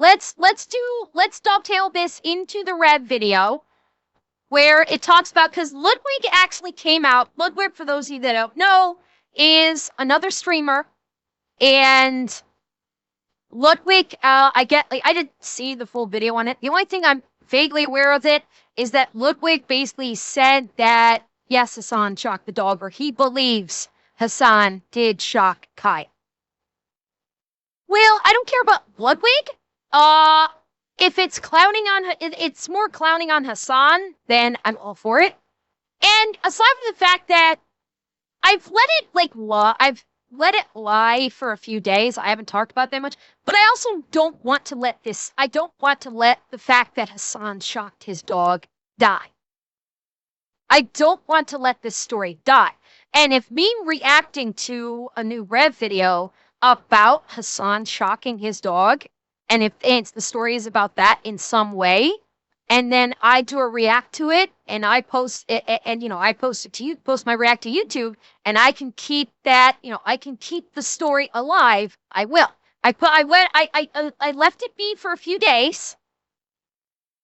let's dovetail this into the Rev video where it talks about, because Ludwig actually came out. Ludwig, for those of you that don't know, is another streamer, and Ludwig, I didn't see the full video on it. The only thing I'm vaguely aware of it is that Ludwig basically said that yes, Hasan shocked the dog, or he believes Hasan did shock Kaya. Well, I don't care about Ludwig. If it's it's more clowning on Hasan, then I'm all for it. And aside from the fact that I've let it lie for a few days. I haven't talked about that much, but I also don't want to let the fact that Hasan shocked his dog die. I don't want to let this story die. And if me reacting to a new Rev video about Hasan shocking his dog, and if the story is about that in some way, and then I do a react to it, and I post it, and I post it to you, post my react to YouTube, and I can keep that, I can keep the story alive, I will. I left it be for a few days,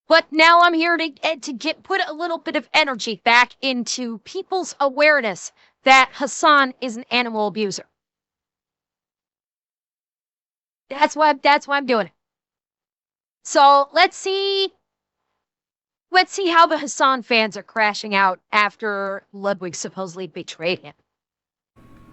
but now I'm here to put a little bit of energy back into people's awareness that Hasan is an animal abuser. That's why I'm doing it. So let's see how the Hasan fans are crashing out after Ludwig supposedly betrayed him.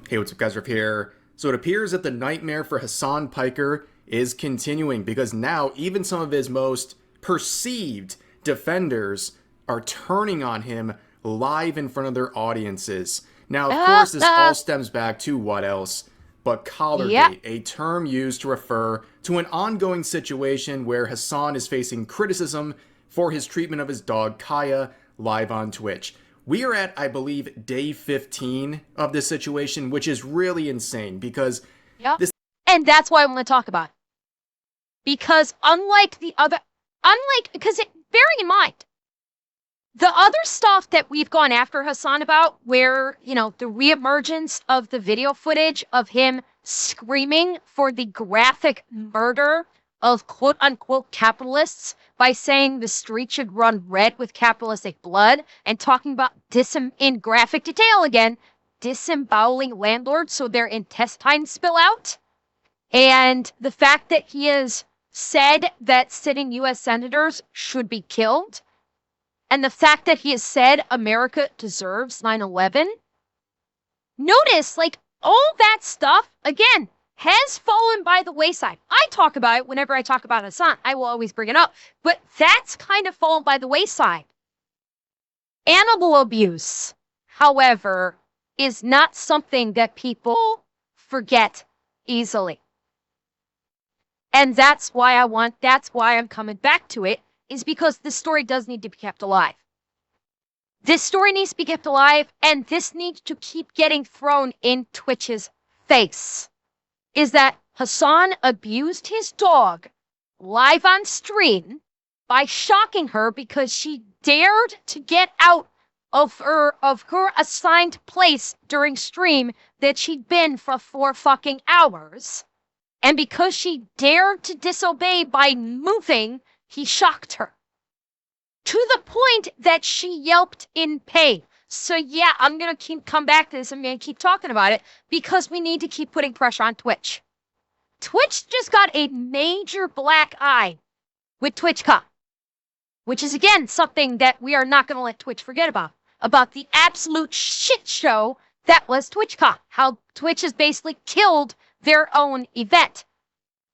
Hey, what's up, guys? Riff here. So it appears that the nightmare for Hasan Piker is continuing, because now even some of his most perceived defenders are turning on him live in front of their audiences. Now, of course, this all stems back to what else but Collargate, a term used to refer to an ongoing situation where Hasan is facing criticism for his treatment of his dog Kaya live on Twitch. We are at, I believe, day 15 of this situation, which is really insane because and that's why I want to talk about it. Because bearing in mind, the other stuff that we've gone after Hasan about, where, the reemergence of the video footage of him screaming for the graphic murder of quote-unquote capitalists by saying the street should run red with capitalistic blood, and talking about in graphic detail again, disemboweling landlords so their intestines spill out, and the fact that he has said that sitting U.S. senators should be killed, and the fact that he has said America deserves 9/11. Notice, all that stuff, again, has fallen by the wayside. I talk about it whenever I talk about Hasan. I will always bring it up. But that's kind of fallen by the wayside. Animal abuse, however, is not something that people forget easily. And that's why I'm coming back to it, is because this story does need to be kept alive. This story needs to be kept alive, and this needs to keep getting thrown in Twitch's face. Is that Hasan abused his dog live on stream by shocking her because she dared to get out of her assigned place during stream that she'd been for 4 fucking hours. And because she dared to disobey by moving, he shocked her. To the point that she yelped in pain. So yeah, I'm going to come back to this. I'm going to keep talking about it because we need to keep putting pressure on Twitch. Twitch just got a major black eye with TwitchCon, which is, again, something that we are not going to let Twitch forget about the absolute shit show that was TwitchCon, how Twitch has basically killed their own event.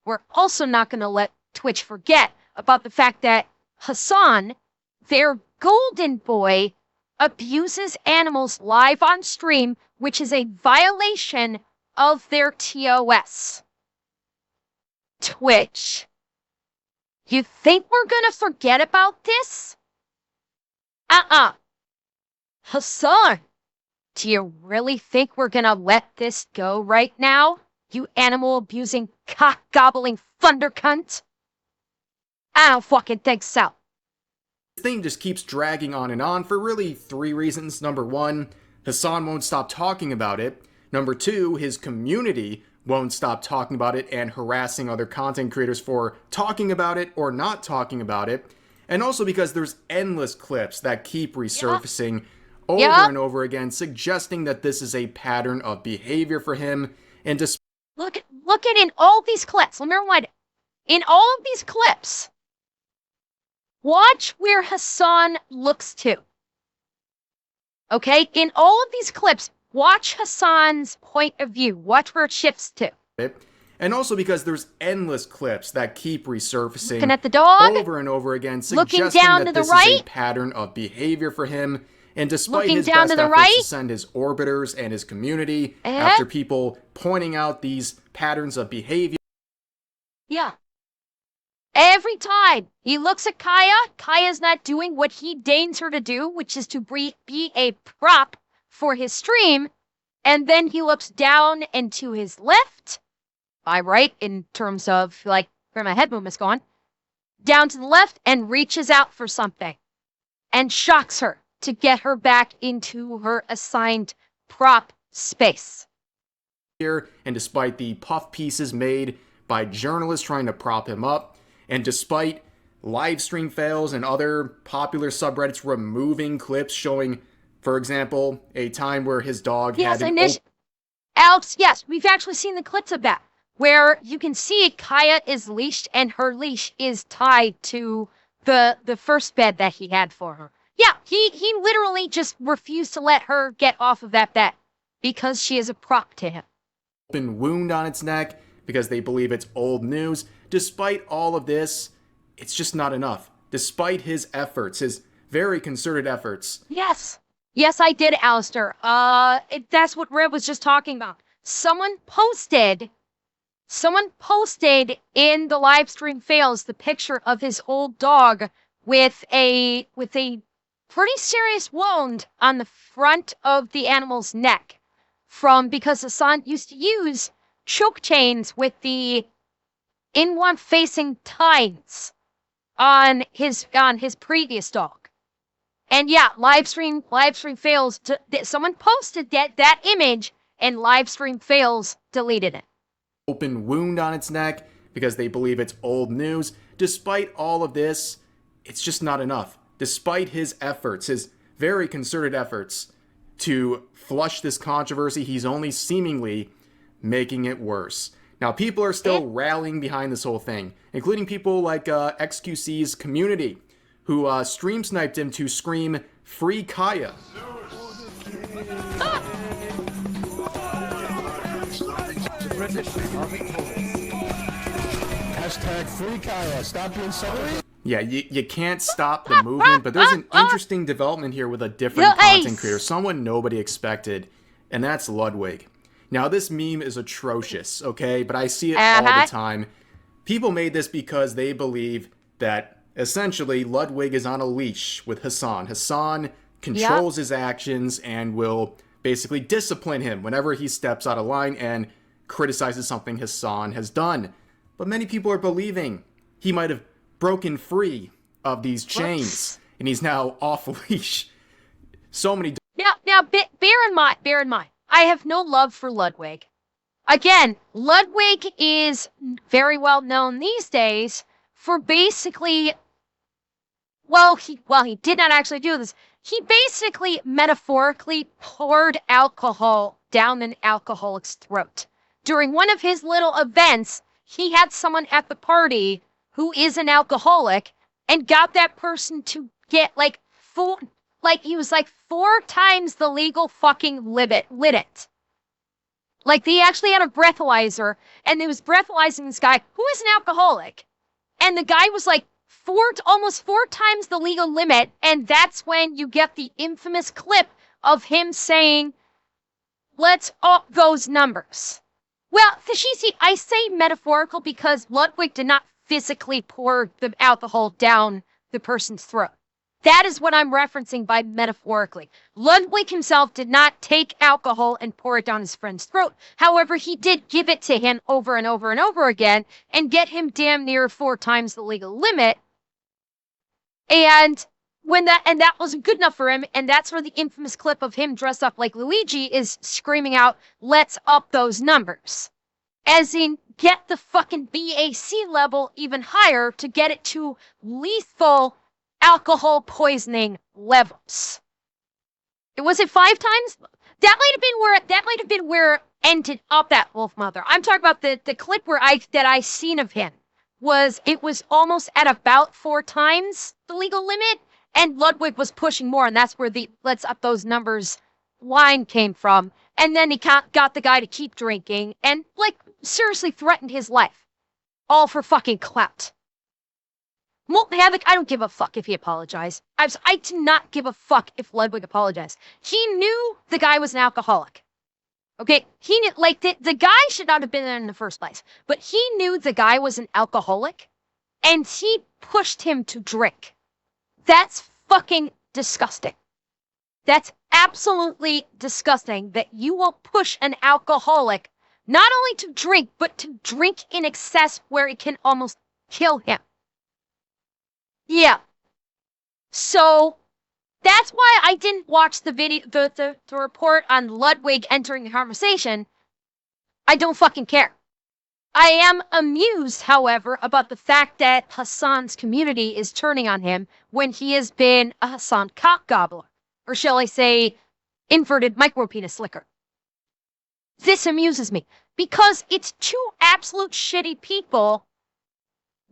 We're also not going to let Twitch forget about the fact that Hasan, their golden boy, abuses animals live on stream, which is a violation of their TOS. Twitch, you think we're gonna forget about this? Hasan, do you really think we're gonna let this go right now? You animal-abusing, cock-gobbling thunder cunt? I don't fucking think so. This thing just keeps dragging on and on for really 3 reasons. Number 1, Hasan won't stop talking about it. Number 2, his community won't stop talking about it and harassing other content creators for talking about it or not talking about it. And also because there's endless clips that keep resurfacing over and over again, suggesting that this is a pattern of behavior for him. And look at in all these clips. Let me rewind it. In all of these clips, watch where Hasan looks to. Okay? In all of these clips, watch Hasan's point of view. Watch where it shifts to. And also because there's endless clips that keep resurfacing looking at the dog, over and over again, looking suggesting down that to the this right, is a pattern of behavior for him. And despite looking his down best to the efforts right, to send his orbiters and his community after people pointing out these patterns of behavior. Yeah. Every time he looks at Kaya, Kaya's not doing what he deigns her to do, which is to be a prop for his stream. And then he looks down and to his left, by right, in terms of, like, where my head movement's gone, down to the left and reaches out for something and shocks her to get her back into her assigned prop space. And despite the puff pieces made by journalists trying to prop him up, and despite live stream fails and other popular subreddits removing clips showing, for example, a time where his dog had Alex, yes, we've actually seen the clips of that, where you can see Kaya is leashed and her leash is tied to the first bed that he had for her. Yeah, he literally just refused to let her get off of that bed because she is a prop to him. Open wound on its neck because they believe it's old news. Despite all of this, it's just not enough. Despite his efforts, his very concerted efforts. Yes. Yes, I did, Alistair. That's what Red was just talking about. Someone posted in the live stream fails the picture of his old dog with a pretty serious wound on the front of the animal's neck because Hasan used to use choke chains with the inward facing tines on his previous dog. And yeah, live stream fails. Someone posted that image and live stream fails deleted it. Open wound on its neck because they believe it's old news. Despite all of this, it's just not enough. Despite his efforts, his very concerted efforts to flush this controversy, he's only seemingly making it worse. Now, people are still rallying behind this whole thing, including people like XQC's community, who stream sniped him to scream, "Free Kaya." Hashtag free Kaya. Stop being sorry. Yeah, you can't stop the movement, but there's an interesting development here with a different content creator, someone nobody expected, and that's Ludwig. Now, this meme is atrocious, okay? But I see it all the time. People made this because they believe that, essentially, Ludwig is on a leash with Hasan. Hasan controls his actions and will basically discipline him whenever he steps out of line and criticizes something Hasan has done. But many people are believing he might have broken free of these chains, and he's now off a leash. So many... Now, bear in mind, I have no love for Ludwig. Again, Ludwig is very well known these days for basically, he did not actually do this. He basically metaphorically poured alcohol down an alcoholic's throat. During one of his little events, he had someone at the party who is an alcoholic and got that person to get he was 4 times the legal fucking limit. Like, they actually had a breathalyzer, and they was breathalyzing this guy who is an alcoholic. And the guy was almost 4 times the legal limit, and that's when you get the infamous clip of him saying, "Let's up those numbers." Well, Tashisi, I say metaphorical because Ludwig did not physically pour the alcohol down the person's throat. That is what I'm referencing by metaphorically. Ludwig himself did not take alcohol and pour it down his friend's throat. However, he did give it to him over and over and over again and get him damn near 4 times the legal limit. And that wasn't good enough for him, and that's where the infamous clip of him dressed up like Luigi is screaming out, "Let's up those numbers." As in, get the fucking BAC level even higher to get it to lethal alcohol poisoning levels. Was it 5 times? That might have been where it ended up at Wolf Mother. I'm talking about the clip that I seen of him. It was almost at about 4 times the legal limit, and Ludwig was pushing more, and that's where the let's up those numbers line came from. And then he got the guy to keep drinking and, like, seriously threatened his life. All for fucking clout. Molten Havoc, I don't give a fuck if he apologized. I do not give a fuck if Ludwig apologized. He knew the guy was an alcoholic. Okay? He knew, like, the guy should not have been there in the first place. But he knew the guy was an alcoholic, and he pushed him to drink. That's fucking disgusting. That's absolutely disgusting that you will push an alcoholic not only to drink, but to drink in excess where it can almost kill him. Yeah. So that's why I didn't watch the video, the report on Ludwig entering the conversation. I don't fucking care. I am amused, however, about the fact that Hasan's community is turning on him when he has been a Hasan cock gobbler. Or shall I say, inverted micropenis slicker. This amuses me because it's 2 absolute shitty people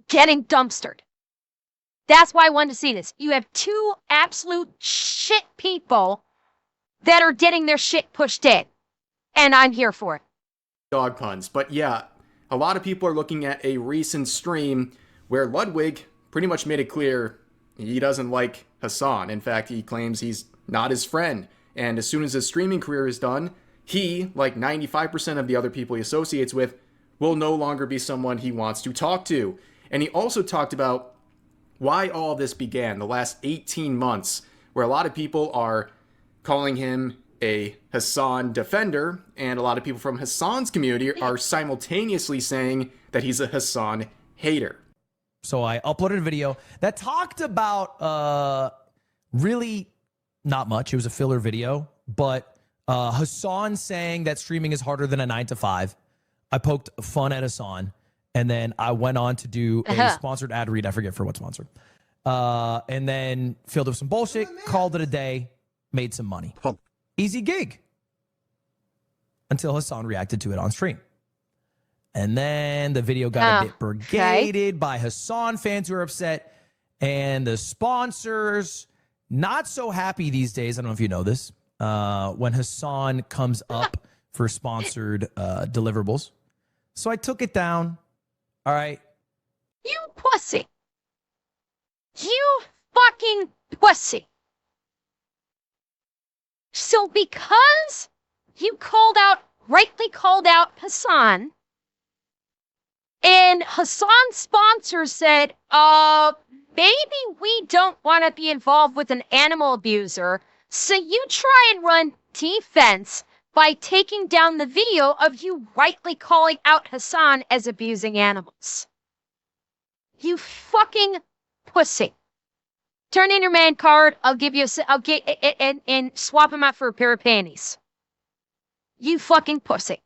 getting dumpstered. That's why I wanted to see this. You have 2 absolute shit people that are getting their shit pushed in. And I'm here for it. Dog puns. But yeah, a lot of people are looking at a recent stream where Ludwig pretty much made it clear he doesn't like Hasan. In fact, he claims he's not his friend. And as soon as his streaming career is done, he, like 95% of the other people he associates with, will no longer be someone he wants to talk to. And he also talked about why all this began, the last 18 months, where a lot of people are calling him a Hasan defender, and a lot of people from Hasan's community are simultaneously saying that he's a Hasan hater. So I uploaded a video that talked about really not much. It was a filler video, but Hasan saying that streaming is harder than a 9 to 5. I poked fun at Hasan, and then I went on to do a sponsored ad read. I forget for what sponsor. And then filled up some bullshit, called it a day, made some money. Easy gig. Until Hasan reacted to it on stream. And then the video got a bit brigaded by Hasan fans who are upset. And the sponsors, not so happy these days. I don't know if you know this. When Hasan comes up for sponsored deliverables. So I took it down. All right. You pussy. You fucking pussy. So because you rightly called out Hasan, and Hasan's sponsor said, maybe we don't want to be involved with an animal abuser, so you try and run defense by taking down the video of you rightly calling out Hasan as abusing animals. You fucking pussy. Turn in your man card. I'll get and swap him out for a pair of panties. You fucking pussy.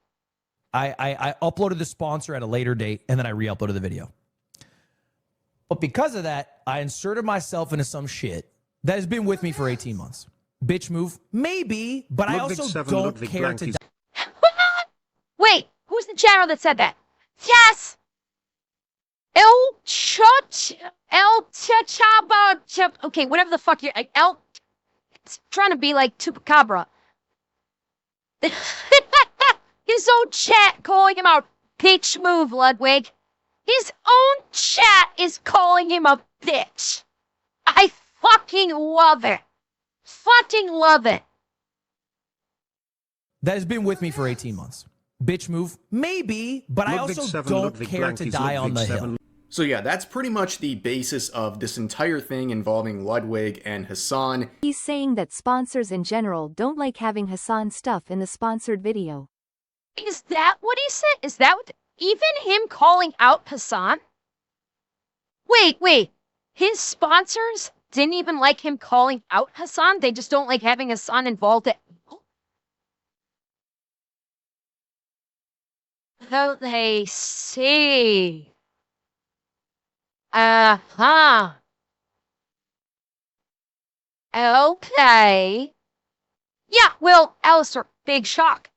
I uploaded the sponsor at a later date, and then I re-uploaded the video. But because of that, I inserted myself into some shit that has been with me for 18 months. Bitch move? Maybe, but I also don't care to... Wait, who's the general that said that? Yes! Okay, whatever the fuck you're... It's trying to be like Chupacabra. His own chat calling him out. Bitch move, Ludwig. His own chat is calling him a bitch. I fucking love it. Fucking love it. That has been with me for 18 months. Bitch move? Maybe, but I also don't care to die on the hill. So yeah, that's pretty much the basis of this entire thing involving Ludwig and Hasan. He's saying that sponsors in general don't like having Hasan stuff in the sponsored video. Is that what he said? Is that what... Even him calling out Hasan? Wait. His sponsors didn't even like him calling out Hasan? They just don't like having Hasan involved at all? So they see. Uh-huh. Okay. Yeah, well, Alistair, big shock.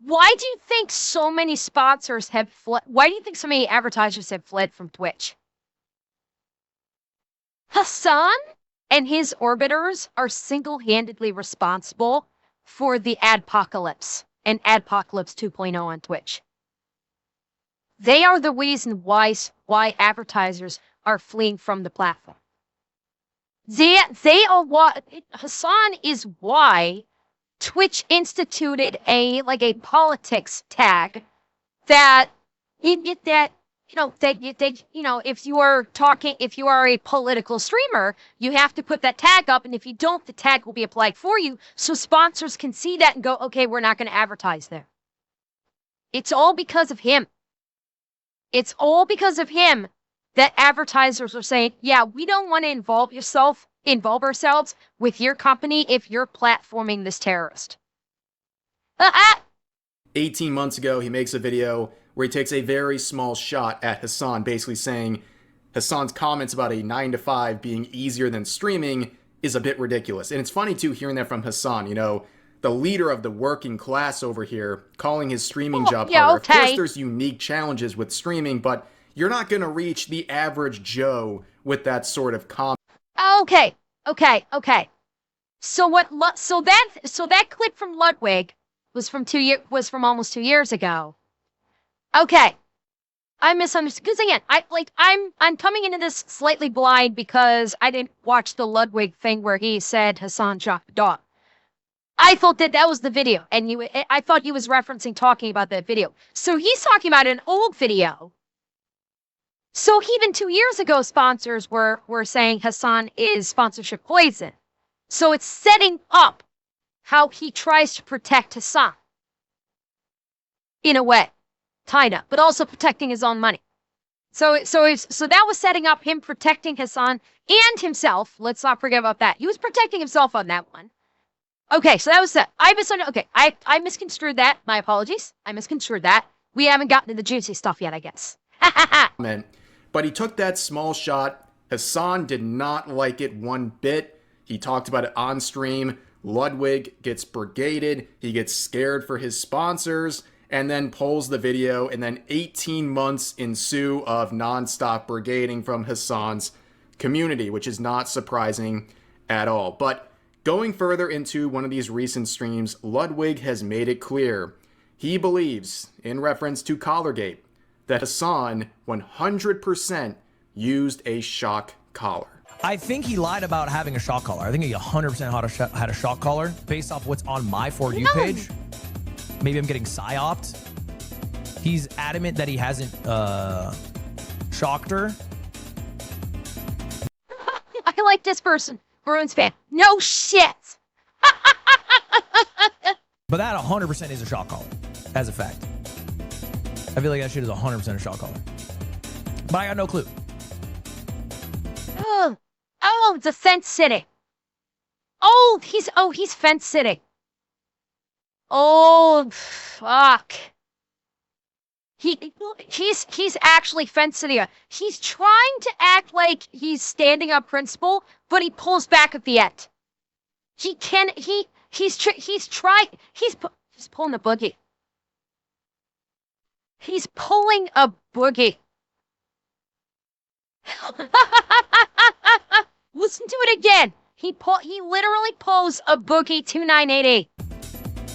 Why do you think so many sponsors have fled? Why do you think so many advertisers have fled from Twitch? Hasan and his orbiters are single-handedly responsible for the adpocalypse and Adpocalypse 2.0 on Twitch. They are the reason why advertisers are fleeing from the platform. They are what Hasan is why Twitch instituted a politics tag that if you are a political streamer, you have to put that tag up, and if you don't, the tag will be applied for you, so sponsors can see that and go, okay, we're not going to advertise there. It's all because of him. It's all because of him that advertisers are saying, yeah, we don't want to involve ourselves with your company if you're platforming this terrorist. 18 months ago, he makes a video where he takes a very small shot at Hasan, basically saying Hasan's comments about a 9 to 5 being easier than streaming is a bit ridiculous. And it's funny, too, hearing that from Hasan, the leader of the working class over here, calling his streaming job harder. Okay. Of course, there's unique challenges with streaming, but you're not going to reach the average Joe with that sort of comment. Okay. So that clip from Ludwig was from almost 2 years ago. Okay. I misunderstood, because again, I'm coming into this slightly blind because I didn't watch the Ludwig thing where he said Hasan shot the dog. I thought that was the video, and I thought he was talking about that video. So he's talking about an old video. So even 2 years ago, sponsors were saying Hasan is sponsorship poison. So it's setting up how he tries to protect Hasan. In a way. Kinda, but also protecting his own money. So that was setting up him protecting Hasan and himself. Let's not forget about that. He was protecting himself on that one. Okay, so that was that. I misconstrued that. My apologies. I misconstrued that. We haven't gotten to the juicy stuff yet, I guess. But he took that small shot. Hasan did not like it one bit. He talked about it on stream. Ludwig gets brigaded. He gets scared for his sponsors and then pulls the video. And then 18 months ensue of nonstop brigading from Hasan's community, which is not surprising at all. But going further into one of these recent streams, Ludwig has made it clear he believes, in reference to Collargate, that Hasan 100% used a shock collar. I think he lied about having a shock collar. I think he 100% had a shock collar based off what's on my For You page. Maybe I'm getting psyoped. He's adamant that he hasn't shocked her. I like this person. Bruins fan. No shit. But that 100% is a shock collar, as a fact. I feel like that shit is 100% a shock collar. But I got no clue. Oh, it's a fence sitting. Oh, he's fence sitting. Oh, fuck. He's actually fence sitting. He's trying to act like he's standing up principle, but he pulls back at the end. He's pulling a boogie. He's pulling a boogie. Listen to it again. He literally pulls a boogie 2988.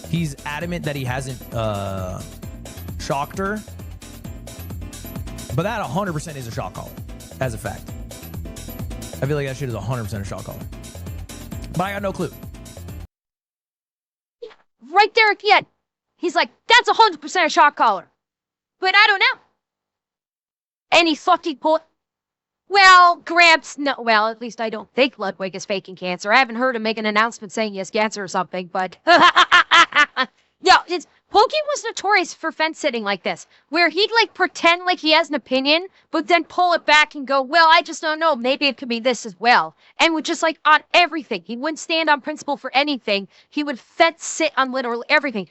He's adamant that he hasn't shocked her. But that 100% is a shock collar, as a fact. I feel like that shit is 100% a shock collar. But I got no clue. Right there again. He's like, that's 100% a shock collar. But I don't know. And he fucking pulled. Well, Gramps, no. Well, at least I don't think Ludwig is faking cancer. I haven't heard him make an announcement saying he has cancer or something, but. Yeah, Pokey was notorious for fence sitting like this, where he'd pretend like he has an opinion, but then pull it back and go, well, I just don't know. Maybe it could be this as well. And would just on everything. He wouldn't stand on principle for anything. He would fence sit on literally everything.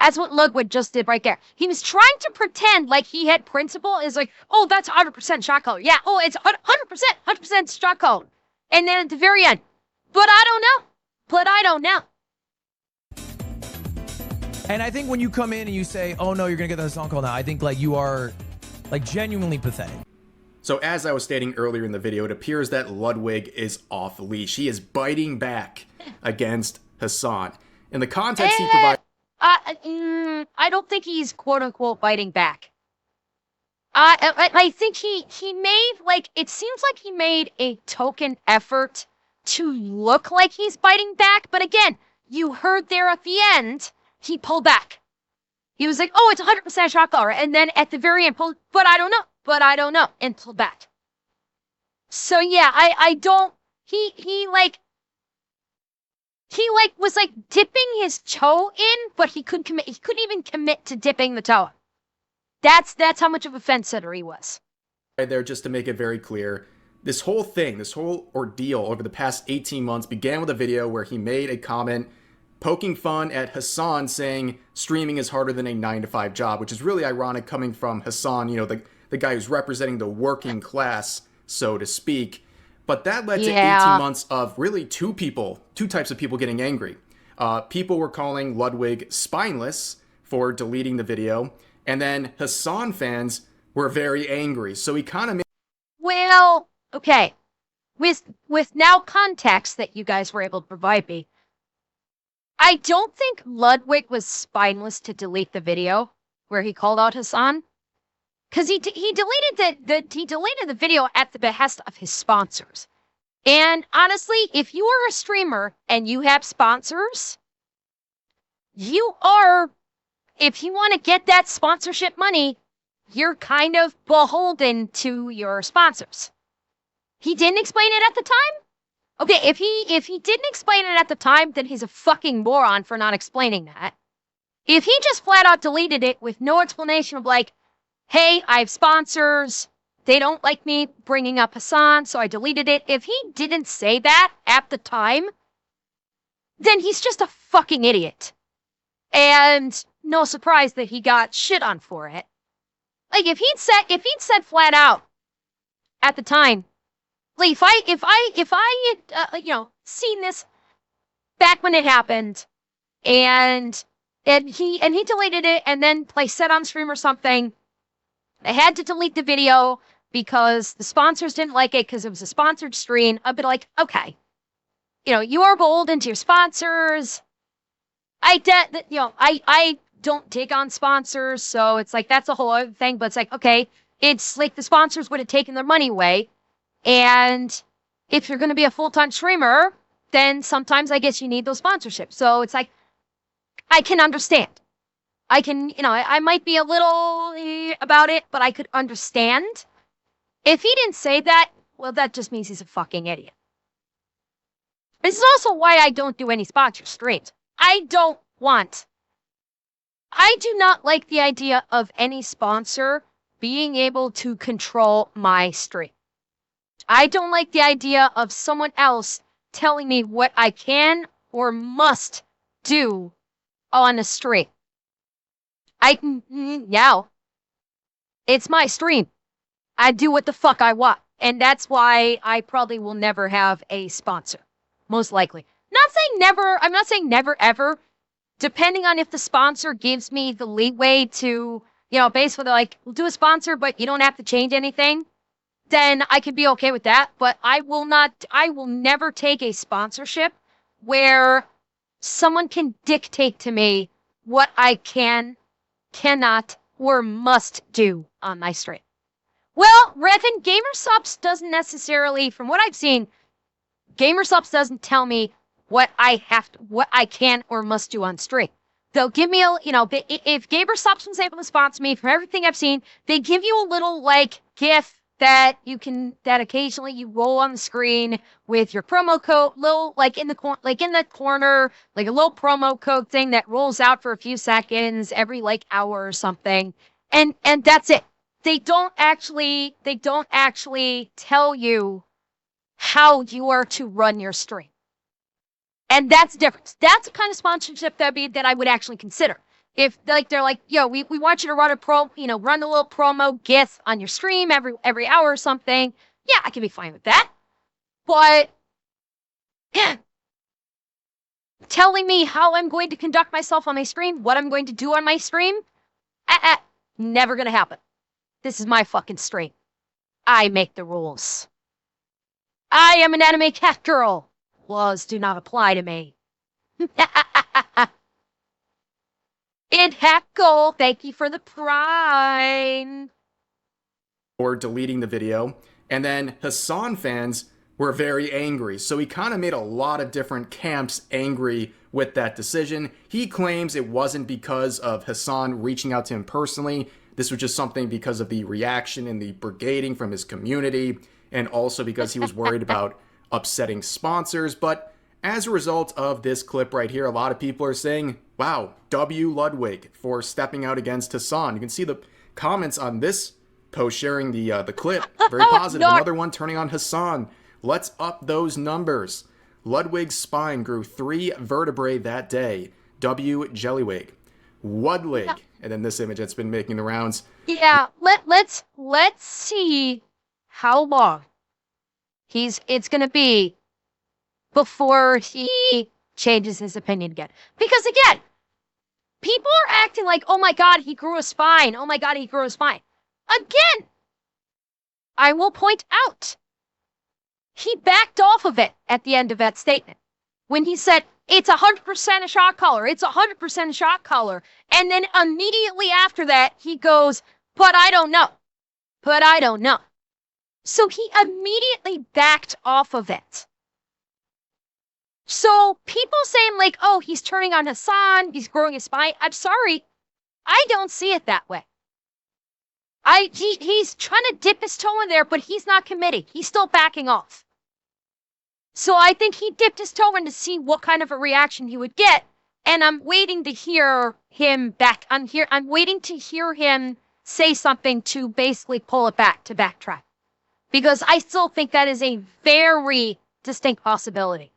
That's what Ludwig just did right there. He was trying to pretend like he had principle. Is like, oh, that's 100% shot color. Yeah, oh, it's 100% shot color. And then at the very end, but I don't know. But I don't know. And I think when you come in and you say, oh no, you're going to get the Hasan call now, I think like you are like genuinely pathetic. So as I was stating earlier in the video, it appears that Ludwig is off leash. He is biting back against Hasan. In the context he provides... I don't think he's quote-unquote biting back. I think he made, like, it seems like he made a token effort to look like he's biting back. But again, you heard there at the end, he pulled back. He was like, oh, it's 100% shot color. And then at the very end, pulled, but I don't know, and pulled back. So yeah, I don't, he was like dipping his toe in, but he couldn't even commit to dipping the toe. That's how much of a fence sitter he was. Right there, just to make it very clear, this whole thing, this whole ordeal over the past 18 months began with a video where he made a comment poking fun at Hasan, saying streaming is harder than a 9-to-5 job, which is really ironic coming from Hasan, you know, the guy who's representing the working class, so to speak. But that led to 18 months of really two types of people getting angry. People were calling Ludwig spineless for deleting the video, and then Hasan fans were very angry. So he kind of made... Well, okay. With now context that you guys were able to provide me, I don't think Ludwig was spineless to delete the video where he called out Hasan, because he deleted the video at the behest of his sponsors. And honestly, if you are a streamer and you have sponsors, if you want to get that sponsorship money, you're kind of beholden to your sponsors. He didn't explain it at the time? Okay, if he didn't explain it at the time, then he's a fucking moron for not explaining that. If he just flat out deleted it with no explanation of like, hey, I have sponsors, they don't like me bringing up Hasan, so I deleted it. If he didn't say that at the time, then he's just a fucking idiot. And no surprise that he got shit on for it. Like if he'd said flat out at the time, like if I had you know, seen this back when it happened, and he deleted it, and then like said on stream or something, I had to delete the video because the sponsors didn't like it because it was a sponsored stream. I'd be like, okay, you know, you are beholden to your sponsors. I don't dig on sponsors, so it's like that's a whole other thing. But it's like, okay, it's like the sponsors would have taken their money away. And if you're going to be a full-time streamer, then sometimes I guess you need those sponsorships. So it's like, I can understand. I can, you know, I might be a little about it, but I could understand. If he didn't say that, well, that just means he's a fucking idiot. This is also why I don't do any sponsor streams. I do not like the idea of any sponsor being able to control my stream. I don't like the idea of someone else telling me what I can or must do on a stream. It's my stream. I do what the fuck I want. And that's why I probably will never have a sponsor. Most likely. I'm not saying never ever. Depending on if the sponsor gives me the leeway to, you know, basically like, we'll do a sponsor, but you don't have to change anything, then I could be okay with that. But I will never take a sponsorship where someone can dictate to me what I can, cannot, or must do on my stream. Well, Revan, GamerSupps doesn't necessarily, from what I've seen, GamerSupps doesn't tell me what I can or must do on stream. They'll give me a, you know, if GamerSupps was able to sponsor me, from everything I've seen, they give you a little like GIF that occasionally you roll on the screen with your promo code, little like in the corner, like a little promo code thing that rolls out for a few seconds every like hour or something, and that's it. They don't actually tell you how you are to run your stream. And that's the difference. That's the kind of sponsorship that I would actually consider. If like they're like, yo, we want you to run run a little promo gif on your stream every hour or something. Yeah, I can be fine with that. But telling me how I'm going to conduct myself on my stream, what I'm going to do on my stream, never gonna happen. This is my fucking stream. I make the rules. I am an anime cat girl. Laws do not apply to me. It Hackle, thank you for the prime. Or deleting the video. And then Hasan fans were very angry. So he kind of made a lot of different camps angry with that decision. He claims it wasn't because of Hasan reaching out to him personally. This was just something because of the reaction and the brigading from his community, and also because he was worried about upsetting sponsors. But as a result of this clip right here, a lot of people are saying, wow, W Ludwig for stepping out against Hasan. You can see the comments on this post sharing the clip. Very positive. No. Another one turning on Hasan. Let's up those numbers. Ludwig's spine grew 3 vertebrae that day. W Jellywig. Wudlig. And then this image that's been making the rounds. Yeah, let's see how long it's gonna be before he changes his opinion again. Because again, people are acting like, oh my god, he grew a spine. Oh my god, he grew a spine. Again, I will point out, he backed off of it at the end of that statement. When he said, it's 100% a shot collar, it's 100% a shot collar. And then immediately after that, he goes, but I don't know. But I don't know. So he immediately backed off of it. So people saying like, oh, he's turning on Hasan, he's growing his spine. I'm sorry. I don't see it that way. He's trying to dip his toe in there, but he's not committing. He's still backing off. So I think he dipped his toe in to see what kind of a reaction he would get. And I'm waiting to hear him back. I'm waiting to hear him say something to basically pull it back, to backtrack. Because I still think that is a very distinct possibility.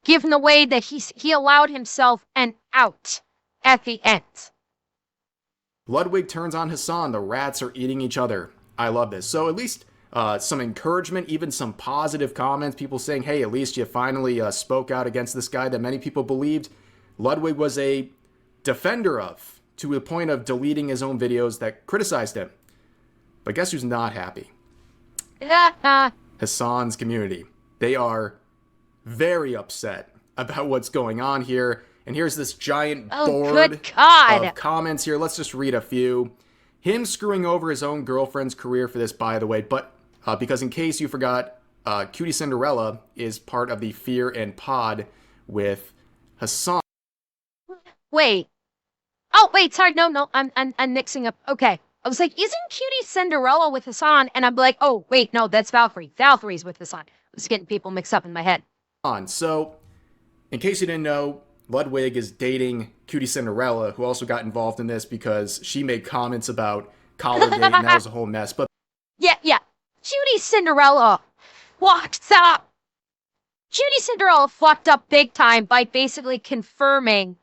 Given the way that he allowed himself an out at the end. Ludwig turns on Hasan. The rats are eating each other. I love this. So at least some encouragement, even some positive comments. People saying, hey, at least you finally spoke out against this guy that many people believed Ludwig was a defender of, to the point of deleting his own videos that criticized him. But guess who's not happy? Hasan's community. They are very upset about what's going on here. And here's this giant board of comments here. Let's just read a few. Him screwing over his own girlfriend's career for this, by the way. But because in case you forgot, Cutie Cinderella is part of the Fear and Pod with Hasan. Wait. Oh, wait, sorry. No, I'm mixing up. Okay. I was like, isn't Cutie Cinderella with Hasan? And I'm like, oh, wait, no, that's Valkyrie. Valkyrie's with Hasan. I was getting people mixed up in my head. So, in case you didn't know, Ludwig is dating Cutie Cinderella, who also got involved in this because she made comments about Collargate, and that was a whole mess. But yeah. Cutie Cinderella fucked up. Cutie Cinderella fucked up big time by basically confirming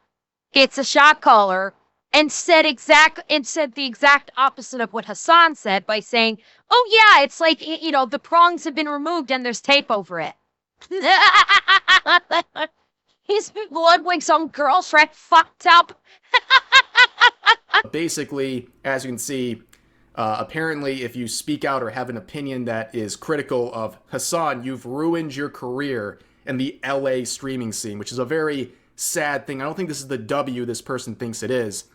it's a shot caller and said the exact opposite of what Hasan said by saying, oh yeah, it's like, the prongs have been removed and there's tape over it. His Ludwig's own girlfriend fucked up. basically, as you can see, apparently if you speak out or have an opinion that is critical of Hasan, you've ruined your career in the LA streaming scene, which is a very sad thing. I don't think this is the W this person thinks it is.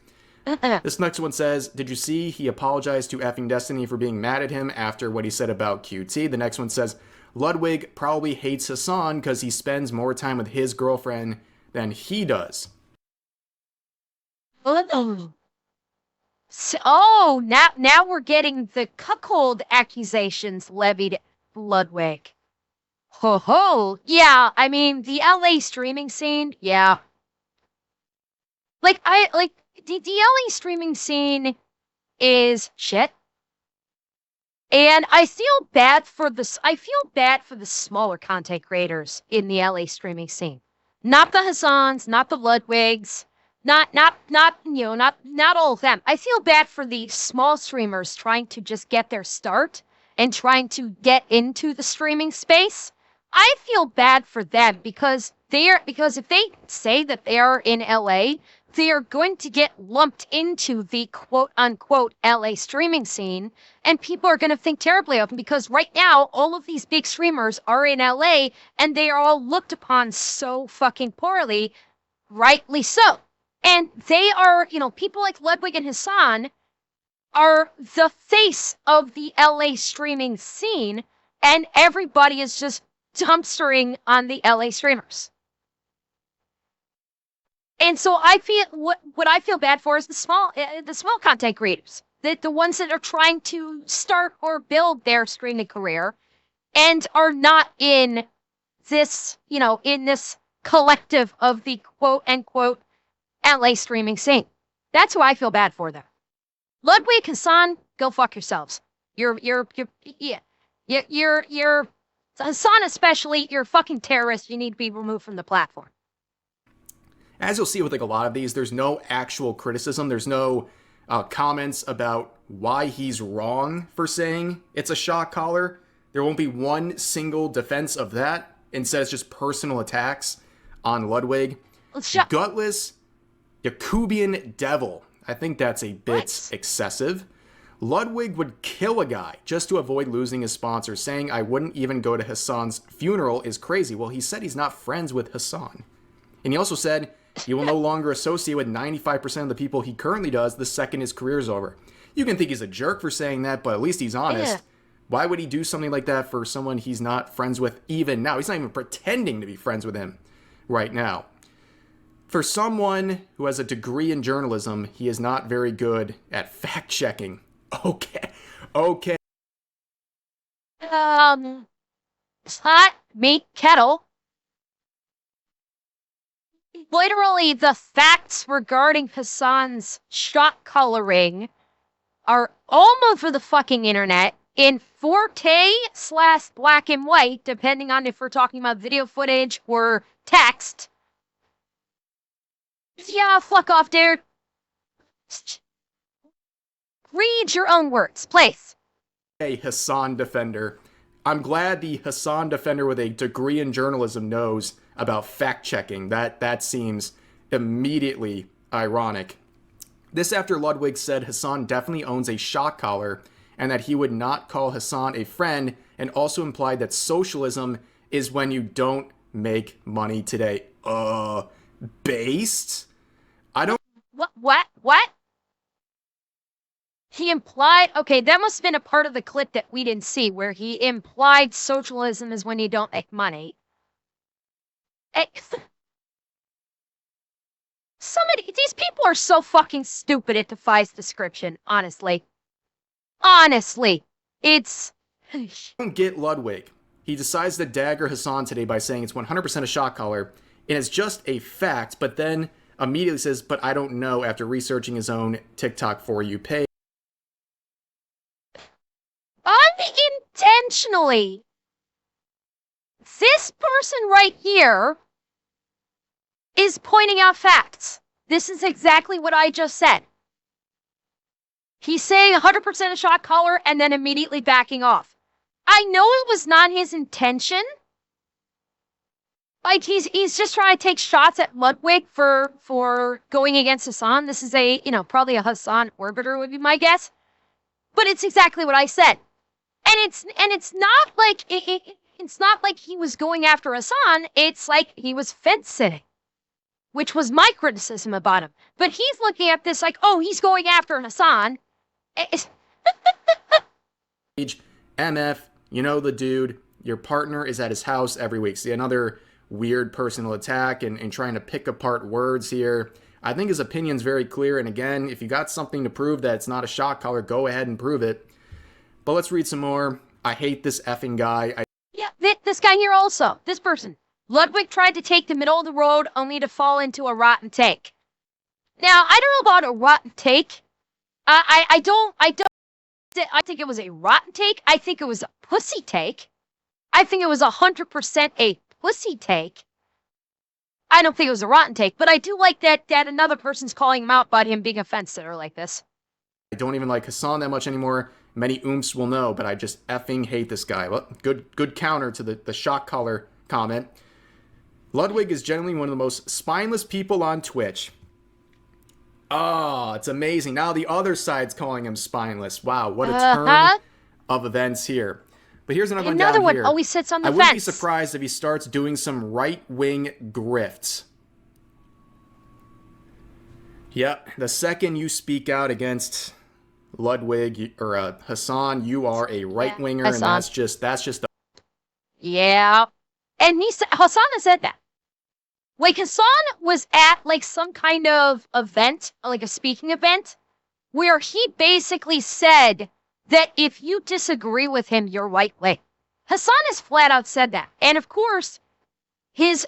This next one says, did you see he apologized to effing Destiny for being mad at him after what he said about QT? The next one says, Ludwig probably hates Hasan because he spends more time with his girlfriend than he does. So, now we're getting the cuckold accusations levied at Ludwig. Ho ho. Yeah, I mean, the LA streaming scene, yeah. The LA streaming scene is shit. And I feel bad for the smaller content creators in the LA streaming scene. Not the Hasans, not the Ludwigs, Not all of them. I feel bad for the small streamers trying to just get their start and trying to get into the streaming space. I feel bad for them because if they say that they are in LA, they are going to get lumped into the quote unquote LA streaming scene, and people are going to think terribly of them because right now all of these big streamers are in LA and they are all looked upon so fucking poorly, rightly so. And they are, people like Ludwig and Hasan are the face of the LA streaming scene, and everybody is just dumpstering on the LA streamers. And so I feel what I feel bad for is the small content creators, the ones that are trying to start or build their streaming career and are not in this, in this collective of the quote unquote LA streaming scene. That's who I feel bad for, though. Ludwig, Hasan, go fuck yourselves. You're Hasan especially, you're a fucking terrorist. You need to be removed from the platform. As you'll see with like a lot of these, there's no actual criticism. There's no comments about why he's wrong for saying it's a shock collar. There won't be one single defense of that. Instead, it's just personal attacks on Ludwig. Gutless Yakubian devil. I think that's a bit excessive. Ludwig would kill a guy just to avoid losing his sponsor. Saying I wouldn't even go to Hasan's funeral is crazy. Well, he said he's not friends with Hasan. And he also said he will no longer associate with 95% of the people he currently does the second his career is over. You can think he's a jerk for saying that, but at least he's honest. Yeah. Why would he do something like that for someone he's not friends with even now? He's not even pretending to be friends with him right now. For someone who has a degree in journalism, he is not very good at fact-checking. Okay. Hot meat kettle. Literally, the facts regarding Hasan's shot coloring are all over the fucking internet in 4K/black and white, depending on if we're talking about video footage or text. Yeah, fuck off, dude. Read your own words, please. A Hasan defender. I'm glad the Hasan defender with a degree in journalism knows about fact-checking. That seems immediately ironic. This after Ludwig said Hasan definitely owns a shock collar and that he would not call Hasan a friend, and also implied that socialism is when you don't make money today. Based? I don't... What? He implied... Okay, that must have been a part of the clip that we didn't see, where he implied socialism is when you don't make money. These people are so fucking stupid it defies description, honestly. It's... I don't get Ludwig. He decides to dagger Hasan today by saying it's 100% a shock collar, and it's just a fact, but then immediately says, but I don't know, after researching his own TikTok For You page. Unintentionally. This person right here is pointing out facts. This is exactly what I just said. He's saying 100% a shot collar and then immediately backing off. I know it was not his intention. Like, he's just trying to take shots at Ludwig for going against Hasan. This is probably a Hasan orbiter would be my guess. But it's exactly what I said. And it's not like it's not like he was going after Hasan. It's like he was fence sitting, which was my criticism about him. But he's looking at this like, oh, he's going after Hasan. MF, you know the dude. Your partner is at his house every week. See, another weird personal attack and trying to pick apart words here. I think his opinion's very clear. And again, if you got something to prove that it's not a shock collar, go ahead and prove it. But let's read some more. I hate this effing guy. This guy here also. This person. Ludwig tried to take the middle of the road only to fall into a rotten take. Now, I don't know about a rotten take. I think it was a rotten take. I think it was a pussy take. I think it was 100% a pussy take. I don't think it was a rotten take, but I do like that another person's calling him out about him being a fence sitter like this. I don't even like Hasan that much anymore. Many oomps will know, but I just effing hate this guy. Well, good counter to the shock collar comment. Ludwig is generally one of the most spineless people on Twitch. Oh, it's amazing. Now the other side's calling him spineless. Wow, what a turn of events here. But here's another one down one here. always sits on the I fence. wouldn't be surprised if he starts doing some right-wing grifts. Yep, the second you speak out against Ludwig or Hasan, you are a right-winger, and that's just the... Yeah. And Hasan has said that. Like, Hasan was at, like, some kind of event, like a speaking event, where he basically said that if you disagree with him, you're right-wing. Hasan has flat out said that. And, of course, his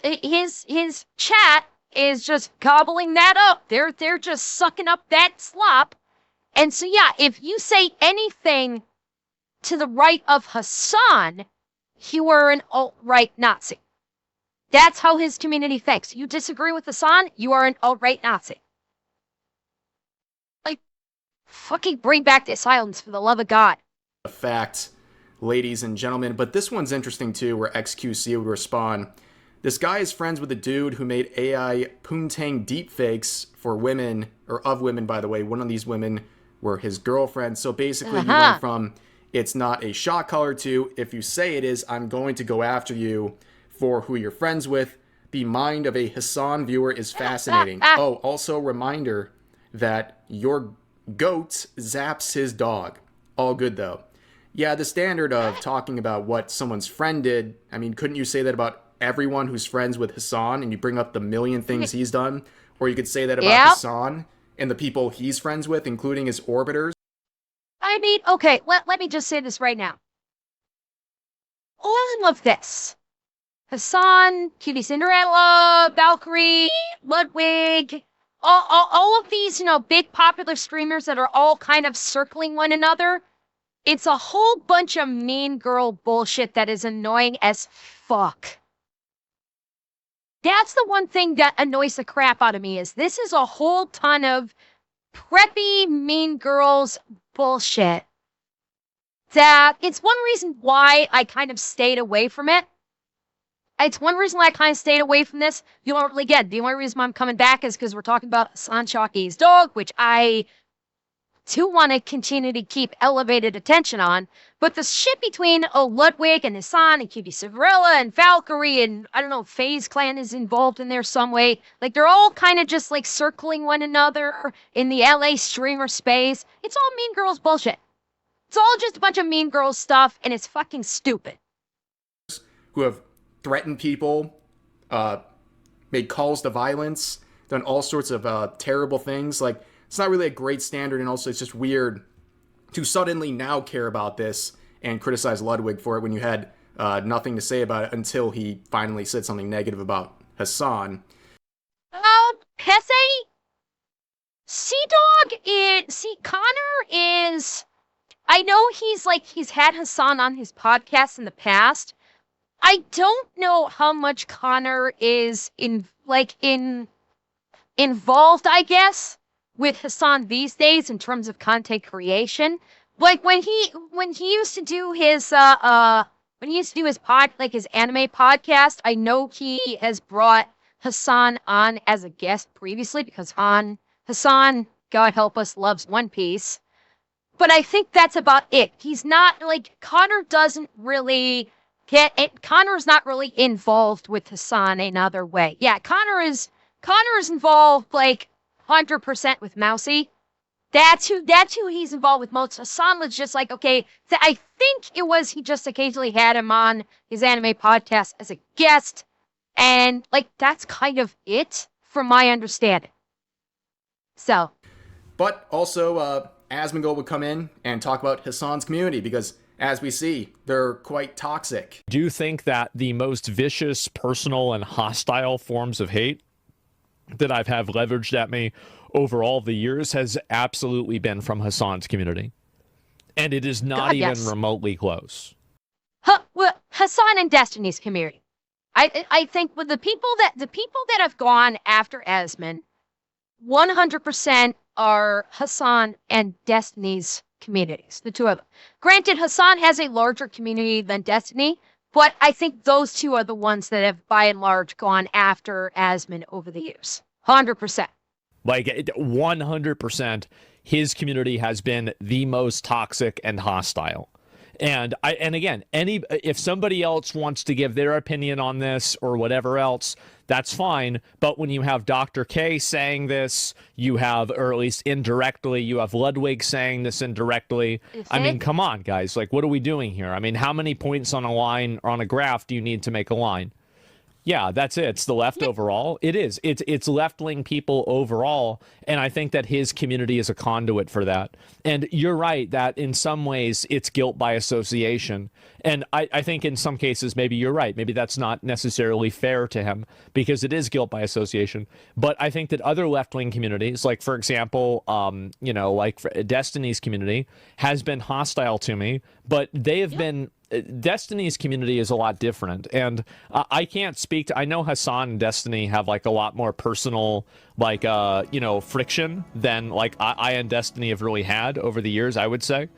chat is just gobbling that up. They're just sucking up that slop. And so, yeah, if you say anything to the right of Hasan, you are an alt-right Nazi. That's how his community thinks. You disagree with Hasan, you are an alt-right Nazi. Like, fucking bring back the silence for the love of God. A fact, ladies and gentlemen. But this one's interesting too, where XQC would respond. This guy is friends with a dude who made AI poontang deepfakes for women, or of women, by the way. One of these women were his girlfriends. So basically, you went from it's not a shot collar to if you say it is, I'm going to go after you for who you're friends with. The mind of a Hasan viewer is fascinating. Oh, also reminder that your goat zaps his dog. All good though. Yeah, the standard of talking about what someone's friend did, I mean, couldn't you say that about everyone who's friends with Hasan and you bring up the million things he's done? Or you could say that about Hasan and the people he's friends with, including his orbiters. I mean, okay, let me just say this right now. All of this, Hasan, Cutie Cinderella, Valkyrie, Ludwig, all of these, you know, big popular streamers that are all kind of circling one another, it's a whole bunch of mean girl bullshit that is annoying as fuck. That's the one thing that annoys the crap out of me is this is a whole ton of preppy mean girls bullshit. That it's one reason why I kind of stayed away from it. It's one reason why I kind of stayed away from this. The only reason why I'm coming back is because we're talking about Hasan Shockey's dog, which I do want to continue to keep elevated attention on. But the shit between Ludwig and Hasan and QB Cinderella and Valkyrie and I don't know, FaZe Clan is involved in there some way. Like they're all kind of just like circling one another in the LA streamer space. It's all mean girls bullshit. It's all just a bunch of mean girls stuff and it's fucking stupid. Who have threatened people, made calls to violence, done all sorts of terrible things. Like, it's not really a great standard, and also it's just weird to suddenly now care about this and criticize Ludwig for it when you had nothing to say about it until he finally said something negative about Hasan. Hesse? Connor is... I know he's had Hasan on his podcast in the past. I don't know how much Connor is involved, I guess, with Hasan these days in terms of content creation. Like when he used to do his his anime podcast, I know he has brought Hasan on as a guest previously because Hasan, God help us, loves One Piece. But I think that's about it. He's not Connor doesn't really get it. Connor's not really involved with Hasan another way. Yeah, Connor's involved 100% with Mousy. That's who he's involved with most. Hasan was just okay. So I think it was he just occasionally had him on his anime podcast as a guest, and that's kind of it from my understanding. So, but also Asmongold would come in and talk about Hasan's community because, as we see, they're quite toxic. Do you think that the most vicious, personal, and hostile forms of hate that I've had leveraged at me over all the years has absolutely been from Hasan's community? And it is not even remotely close. Well, Hasan and Destiny's community. I think with the people that have gone after Asmon, 100% are Hasan and Destiny's communities, the two of them. Granted, Hasan has a larger community than Destiny, but I think those two are the ones that have, by and large, gone after Asmon over the years. 100%. Like 100%, his community has been the most toxic and hostile. And again, if somebody else wants to give their opinion on this or whatever else, that's fine. But when you have Dr. K saying this, you have, or at least indirectly, you have Ludwig saying this indirectly. I mean, come on, guys. Like, what are we doing here? I mean, how many points on a line or on a graph do you need to make a line? Yeah, that's it. It's the left overall. It is. It's left-wing people overall, and I think that his community is a conduit for that. And you're right that in some ways it's guilt by association. And I think in some cases maybe you're right. Maybe that's not necessarily fair to him because it is guilt by association. But I think that other left-wing communities, like for example, like Destiny's community, has been hostile to me, but they have been. Destiny's community is a lot different, and I can't speak to. I know Hasan and Destiny have like a lot more personal, like friction than like I and Destiny have really had over the years. I would say,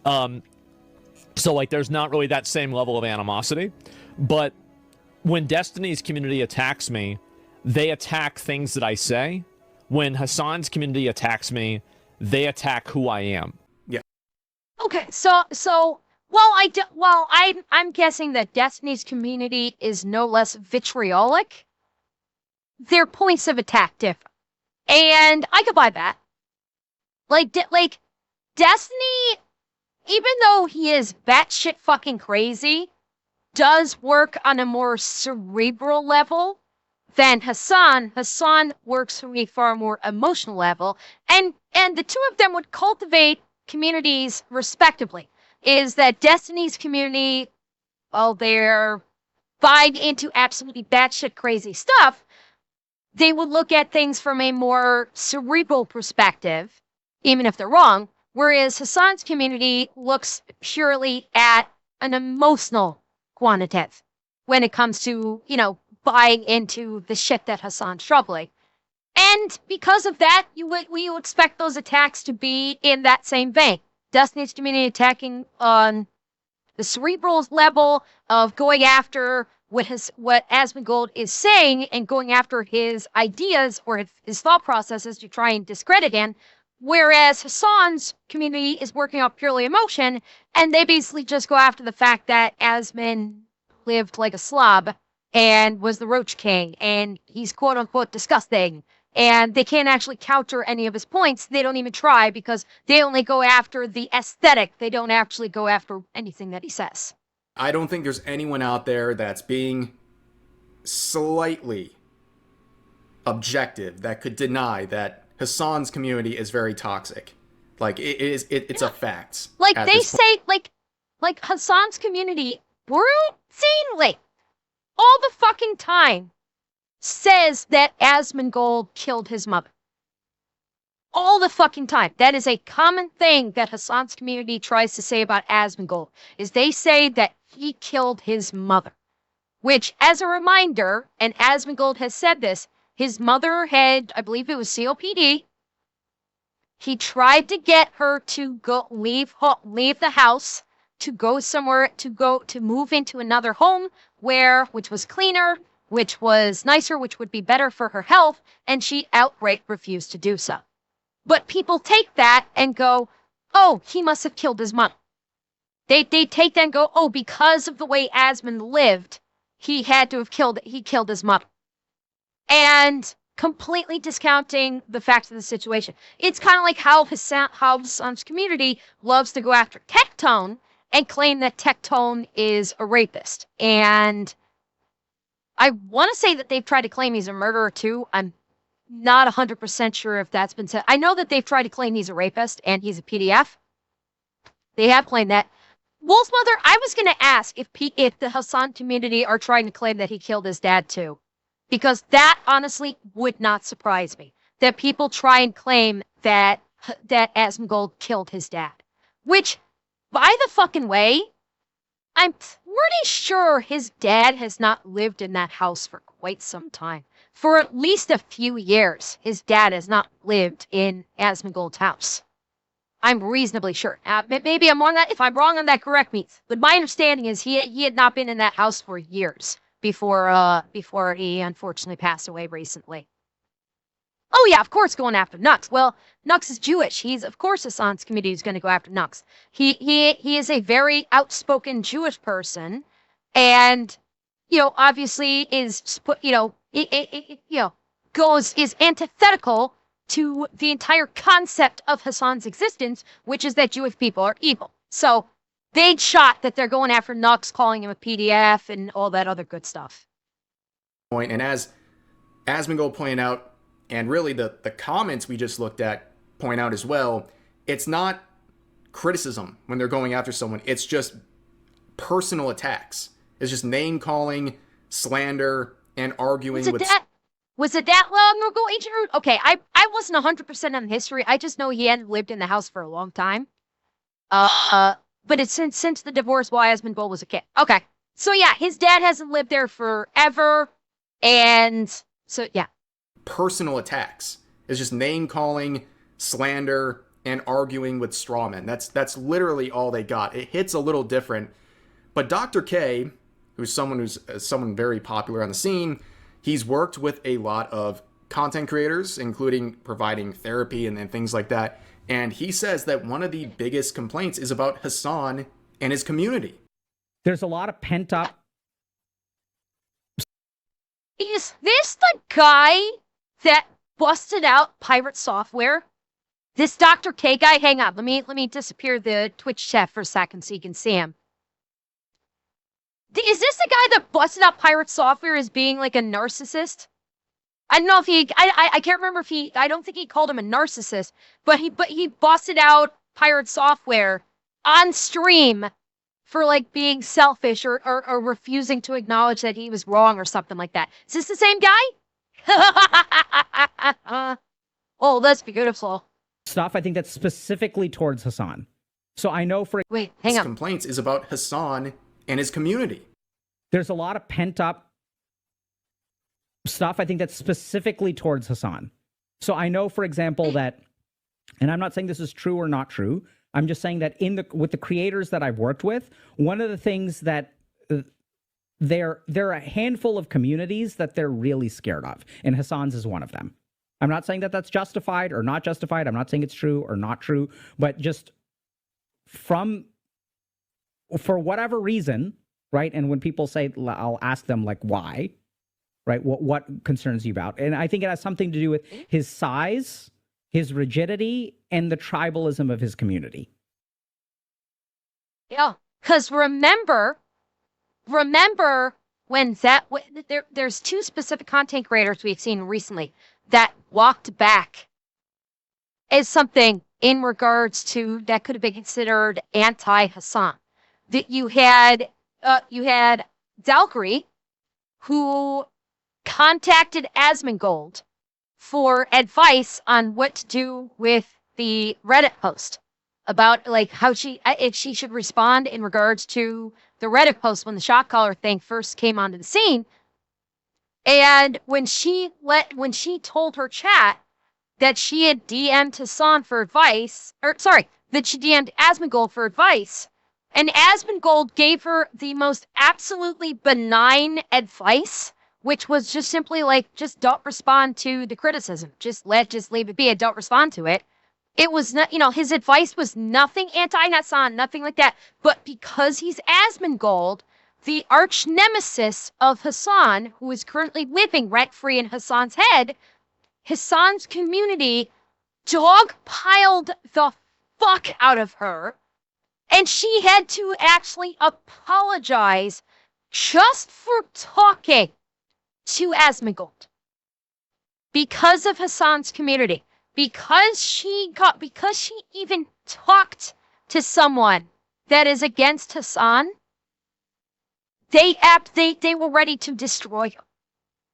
so like there's not really that same level of animosity, but when Destiny's community attacks me, they attack things that I say. When Hasan's community attacks me, they attack who I am. Yeah. Okay, so. Well, I'm guessing that Destiny's community is no less vitriolic. Their points of attack differ, and I could buy that. Like Destiny, even though he is batshit fucking crazy, does work on a more cerebral level than Hasan. Hasan works from a far more emotional level, and the two of them would cultivate communities respectively. Is that Destiny's community, while they're buying into absolutely batshit crazy stuff, they would look at things from a more cerebral perspective, even if they're wrong, whereas Hasan's community looks purely at an emotional quantitative when it comes to, buying into the shit that Hasan's troubling. And because of that, we would expect those attacks to be in that same vein. Destiny's community attacking on the cerebral level of going after what Asmongold is saying and going after his ideas or his thought processes to try and discredit him, whereas Hasan's community is working off purely emotion, and they basically just go after the fact that Asmon lived like a slob and was the Roach King, and he's quote-unquote disgusting. And they can't actually counter any of his points. They don't even try because they only go after the aesthetic. They don't actually go after anything that he says. I don't think there's anyone out there that's being slightly objective that could deny that Hasan's community is very toxic. Like it's a fact. Like they say, like Hasan's community routinely all the fucking time says that Asmongold killed his mother. All the fucking time. That is a common thing that Hasan's community tries to say about Asmongold, is they say that he killed his mother. Which, as a reminder, and Asmongold has said this, his mother had, I believe it was COPD. He tried to get her to leave the house, to go somewhere, to move into another home which was cleaner, which was nicer, which would be better for her health, and she outright refused to do so. But people take that and go, oh, he must have killed his mother. They take that and go, oh, because of the way Asmon lived, he killed his mother. And completely discounting the facts of the situation. It's kind of like how Hasan's community loves to go after Tectone and claim that Tectone is a rapist. And I want to say that they've tried to claim he's a murderer too. I'm not 100% sure if that's been said. I know that they've tried to claim he's a rapist and he's a PDF. They have claimed that. Wolf's mother, I was going to ask if the Hasan community are trying to claim that he killed his dad too. Because that honestly would not surprise me. That people try and claim that Asmongold killed his dad. Which, by the fucking way, I'm pretty sure his dad has not lived in that house for quite some time. For at least a few years, his dad has not lived in Asmongold's house. I'm reasonably sure. Maybe I'm wrong. If I'm wrong on that, correct me. But my understanding is he had not been in that house for years before he unfortunately passed away recently. Oh yeah, of course, going after Nux. Well, Nux is Jewish. He's of course Hasan's community is going to go after Nux. He is a very outspoken Jewish person, and obviously is is antithetical to the entire concept of Hasan's existence, which is that Jewish people are evil. So they shot that they're going after Nux, calling him a PDF and all that other good stuff. And as Asmongold pointed out, and really the comments we just looked at point out as well, it's not criticism when they're going after someone. It's just personal attacks. It's just name calling, slander, and arguing Was it that long ago, Agent Root? Okay, I wasn't 100% on the history. I just know he hadn't lived in the house for a long time. But it's since the divorce while Asmongold was a kid. Okay, so yeah, his dad hasn't lived there forever, and so yeah. Personal attacks. It's just name calling, slander, and arguing with strawmen. That's literally all they got. It hits a little different, but Dr. K, who's someone very popular on the scene, he's worked with a lot of content creators, including providing therapy and things like that. And he says that one of the biggest complaints is about Hasan and his community. There's a lot of pent up. Is this the guy that busted out pirate software? This Dr. K guy? Hang on, let me disappear the Twitch chat for a second so you can see him. Is this the guy that busted out pirate software as being like a narcissist? I don't know if I can't remember if I don't think he called him a narcissist, but he busted out pirate software on stream for like being selfish or refusing to acknowledge that he was wrong or something like that. Is this the same guy? Oh, that's beautiful. Stuff I think that's specifically towards Hasan. So I know for wait, hang his on. Complaints is about Hasan and his community. There's a lot of pent up stuff I think that's specifically towards Hasan. So I know, for example, that, and I'm not saying this is true or not true. I'm just saying that with the creators that I've worked with, one of the things that there are a handful of communities that they're really scared of, and Hasan's is one of them. I'm not saying that that's justified or not justified. I'm not saying it's true or not true, but just for whatever reason, right? And when people say, I'll ask them like, why, right? What concerns you about? And I think it has something to do with his size, his rigidity, and the tribalism of his community. Yeah, because remember when there's two specific content creators we've seen recently that walked back as something in regards to that could have been considered anti-Hasan. That you had Valkyrie, who contacted Asmongold for advice on what to do with the Reddit post about like how if she should respond in regards to the Reddit post when the shot caller thing first came onto the scene. And when she told her chat that she had DM'd Hasan for advice, that she DM'd Asmongold for advice, and Asmongold gave her the most absolutely benign advice, which was just simply like, just don't respond to the criticism. Just leave it be and don't respond to it. It was not, his advice was nothing anti-Hasan, nothing like that. But because he's Asmongold, the arch nemesis of Hasan, who is currently living rent-free in Hasan's head, Hasan's community dogpiled the fuck out of her. And she had to actually apologize just for talking to Asmongold. Because of Hasan's community. Because she even talked to someone that is against Hasan, they were ready to destroy him.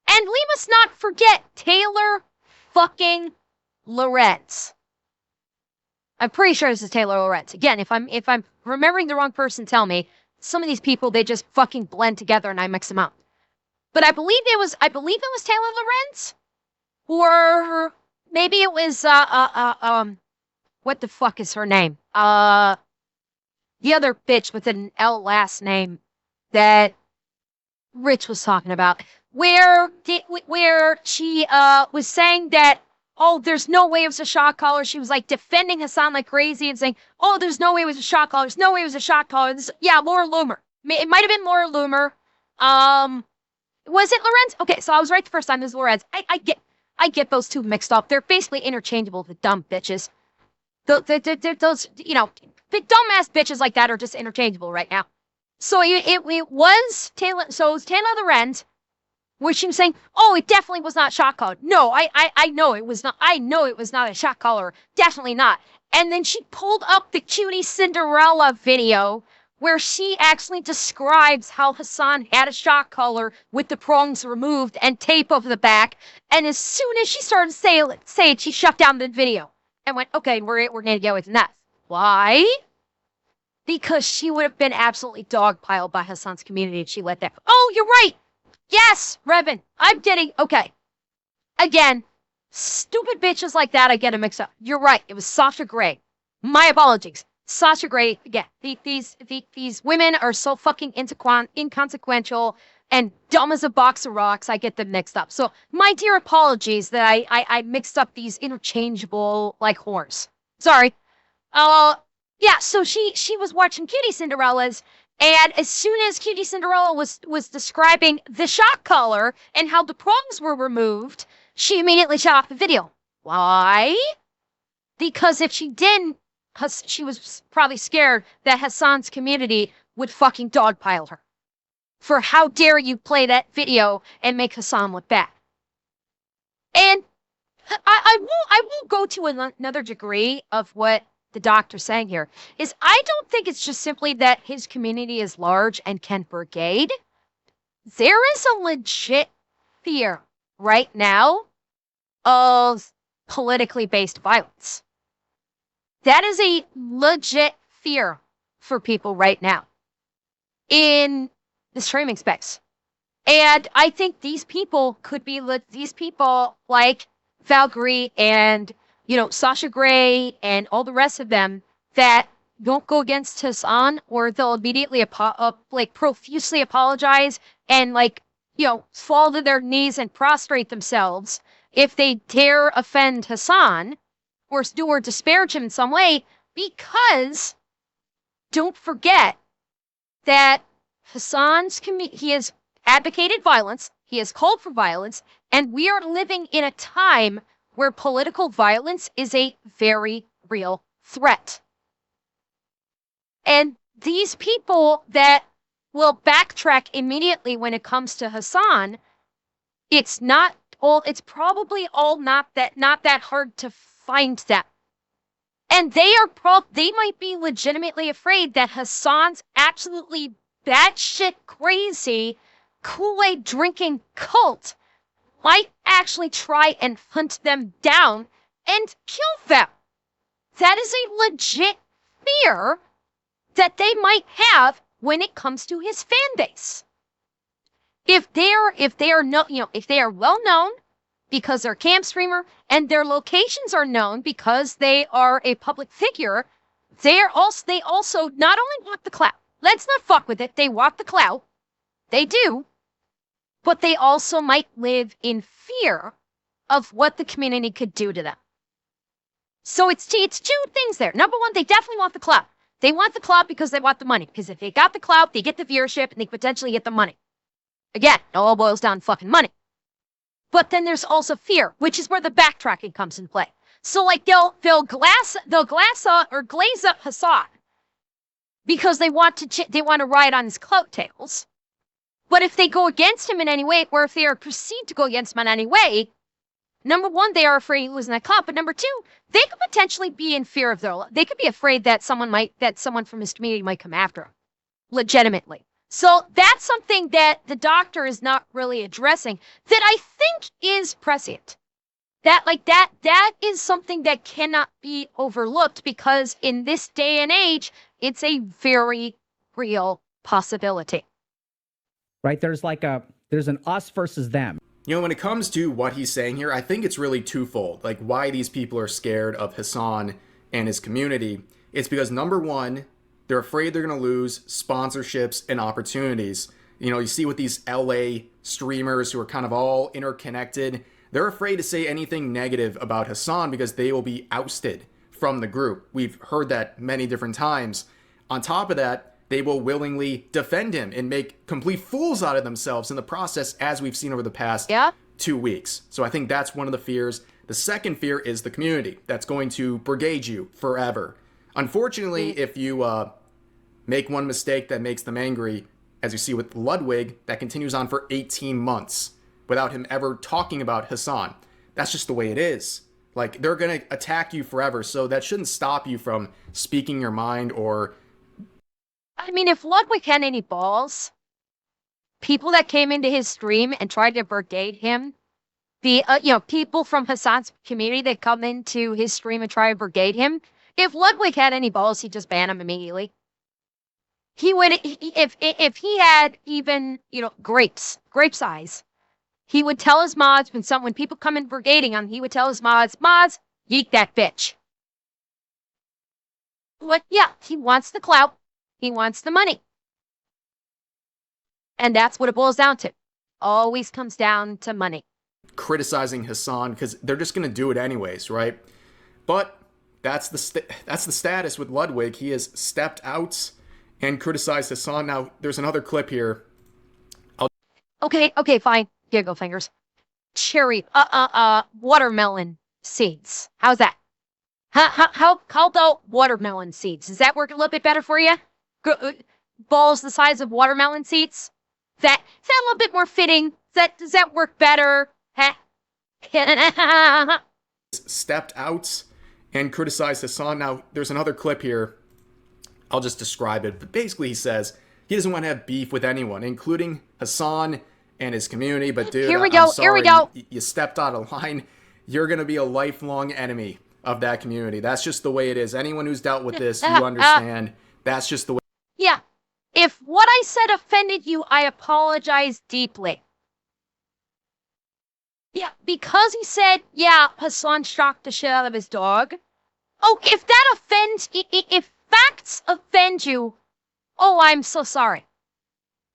And we must not forget Taylor fucking Lorenz. I'm pretty sure this is Taylor Lorenz. Again, if I'm remembering the wrong person, tell me. some of these people, they just fucking blend together and I mix them up. But I believe it was Taylor Lorenz, or maybe it was what the fuck is her name? The other bitch with an L last name that Rich was talking about, where she was saying that, oh, there's no way it was a shot caller. She was like defending Hasan like crazy and saying, oh, there's no way it was a shot caller. There's no way it was a shot caller. Yeah, Laura Loomer. It might have been Laura Loomer. Was it Lorenz? Okay, so I was right the first time. There's Lorenz. I get those two mixed up. They're basically interchangeable, the dumb bitches. Those, big dumbass bitches like that are just interchangeable right now. So it was Taylor. So it was Taylor Lorenz, where she was saying, "Oh, it definitely was not shot caller." No, I know it was not. I know it was not a shot caller. Definitely not. And then she pulled up the Cutie Cinderella video, where she actually describes how Hasan had a shot collar with the prongs removed and tape over the back. And as soon as she started saying it, she shut down the video and went, okay, we're going to get away from that. Why? Because she would have been absolutely dogpiled by Hasan's community if she let that. Oh, you're right. Yes, Revan, I'm getting, okay. Again, stupid bitches like that, I get them mixed up. You're right. It was Sasha Grey. My apologies. Sasha Grey, again, these women are so fucking inconsequential and dumb as a box of rocks, I get them mixed up. So, my dear apologies that I mixed up these interchangeable, like, whores. Sorry. Yeah, so she was watching Cutie Cinderellas, and as soon as Cutie Cinderella was describing the shot collar and how the prongs were removed, she immediately shut off the video. Why? Because if she didn't, she was probably scared that Hasan's community would fucking dogpile her. For how dare you play that video and make Hasan look bad. And I will go to another degree of what the doctor's saying here, is I don't think it's just simply that his community is large and can brigade. There is a legit fear right now of politically based violence. That is a legit fear for people right now in the streaming space. And I think these people could be these people like Valkyrie and, Sasha Grey and all the rest of them that don't go against Hasan, or they'll immediately profusely apologize and fall to their knees and prostrate themselves if they dare offend Hasan or disparage him in some way, because don't forget that Hasan's he has advocated violence, he has called for violence, and we are living in a time where political violence is a very real threat. And these people that will backtrack immediately when it comes to Hasan, it's probably all not that hard to find them. And they might be legitimately afraid that Hasan's absolutely batshit crazy Kool-Aid drinking cult might actually try and hunt them down and kill them. That is a legit fear that they might have when it comes to his fan base. If they are well known because they're a cam streamer and their locations are known because they are a public figure, they also not only want the clout. Let's not fuck with it. They want the clout. They do. But they also might live in fear of what the community could do to them. So it's two things there. Number one, they definitely want the clout. They want the clout because they want the money. Because if they got the clout, they get the viewership and they potentially get the money. Again, it all boils down to fucking money. But then there's also fear, which is where the backtracking comes in play. So they'll glaze up Hasan because they want to ride on his coattails. But if they go against him in any way, or if they are perceived to go against him in any way, number one, they are afraid of losing that clout. But number two, they could potentially be in fear of they could be afraid that someone from his community might come after him, legitimately. So that's something that the doctor is not really addressing that I think is prescient. That is something that cannot be overlooked because in this day and age, it's a very real possibility. Right? There's an us versus them. You know, when it comes to what he's saying here, I think it's really twofold. Like, why these people are scared of Hasan and his community. It's because, number one, they're afraid they're going to lose sponsorships and opportunities. You know, you see with these LA streamers who are kind of all interconnected, they're afraid to say anything negative about Hasan because they will be ousted from the group. We've heard that many different times. On top of that, they will willingly defend him and make complete fools out of themselves in the process, as we've seen over the past 2 weeks. So I think that's one of the fears. The second fear is the community that's going to brigade you forever. Unfortunately, if you make one mistake that makes them angry, as you see with Ludwig, that continues on for 18 months without him ever talking about Hasan. That's just the way it is. Like, they're going to attack you forever, so that shouldn't stop you from speaking your mind or... I mean, if Ludwig had any balls, people that came into his stream and tried to brigade him, people from Hasan's community that come into his stream and try to brigade him, if Ludwig had any balls, he'd just ban him immediately. He would, if he had even, grape size, he would tell his mods when people come in brigading him, he would tell his mods, yeet that bitch. But yeah, he wants the clout. He wants the money. And that's what it boils down to. Always comes down to money. Criticizing Hasan because they're just going to do it anyways, right? But that's the status with Ludwig. He has stepped out and criticized Hasan. Now, there's another clip here. Okay, fine. Giggle fingers. Cherry, watermelon seeds. How's that? How about watermelon seeds? Does that work a little bit better for you? Balls the size of watermelon seeds? Is that a little bit more fitting? Does that work better? Stepped out and criticized Hasan. Now, there's another clip here. I'll just describe it. But basically, he says he doesn't want to have beef with anyone, including Hasan and his community. But dude, Here we I'm sorry, go. You stepped out of line. You're going to be a lifelong enemy of that community. That's just the way it is. Anyone who's dealt with this, you understand. That's just the way. Yeah. If what I said offended you, I apologize deeply. Yeah, because he said, Hasan shocked the shit out of his dog. Oh, if that offends, if facts offend you, oh, I'm so sorry.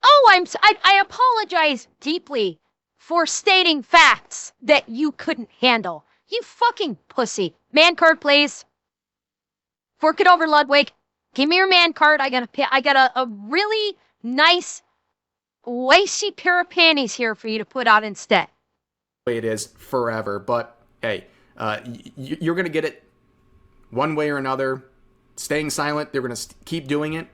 Oh, I apologize deeply for stating facts that you couldn't handle. You fucking pussy. Man card, please. Fork it over, Ludwig. Give me your man card. I got a really nice, lacy pair of panties here for you to put out instead. Way it is forever. But hey, you're gonna get it one way or another. Staying silent, they're gonna keep doing it.